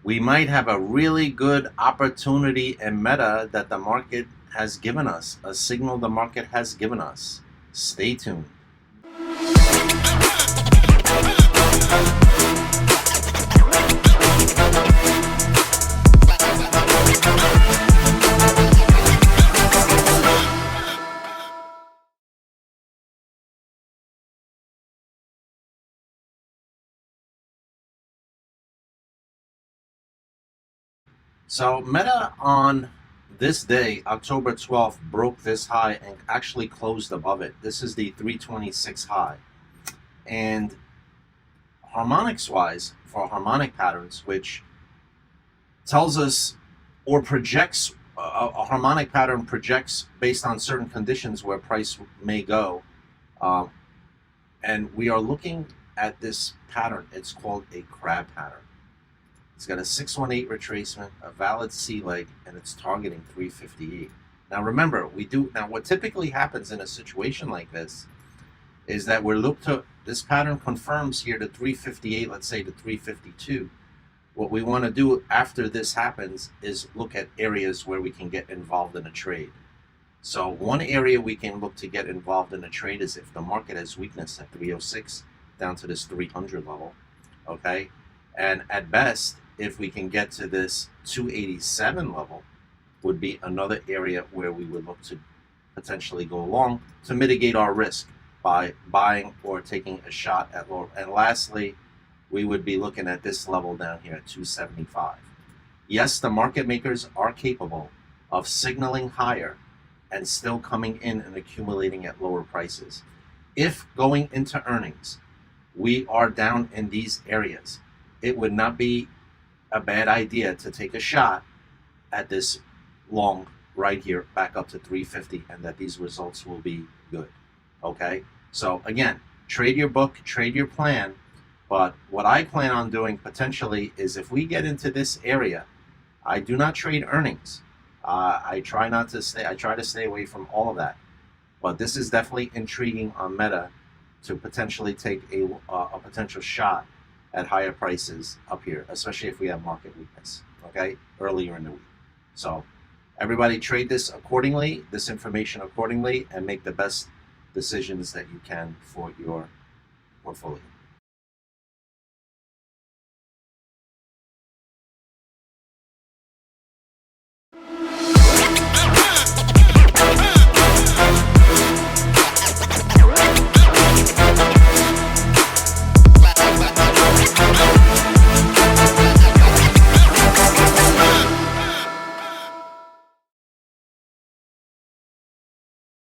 we might have a really good opportunity in Meta that the market has given us, a signal the market has given us. Stay tuned. So Meta on this day, October 12th, broke this high and actually closed above it. This is the 326 high. And harmonics wise, for harmonic patterns, which tells us or projects a harmonic pattern projects based on certain conditions where price may go. Um, and we are looking at this pattern. It's called a crab pattern. It's got a 618 retracement, a valid C leg, and it's targeting 358. Now remember, what typically happens in a situation like this is that this pattern confirms here to 358, let's say to 352. What we want to do after this happens is look at areas where we can get involved in a trade. So one area we can look to get involved in a trade is if the market has weakness at 306 down to this 300 level, okay? And at best, if we can get to this 287 level, would be another area where we would look to potentially go long to mitigate our risk by buying or taking a shot at lower. And lastly, we would be looking at this level down here at 275. Yes, the market makers are capable of signaling higher and still coming in and accumulating at lower prices. If going into earnings, we are down in these areas, it would not be a bad idea to take a shot at this long right here back up to 350 and that these results will be good. Okay, so again, trade your book, trade your plan. But what I plan on doing potentially is if we get into this area, I do not trade earnings. I try to stay away from all of that. But this is definitely intriguing on Meta to potentially take a potential shot at higher prices up here, especially if we have market weakness, okay, earlier in the week. So everybody trade this accordingly, this information accordingly, and make the best decisions that you can for your portfolio.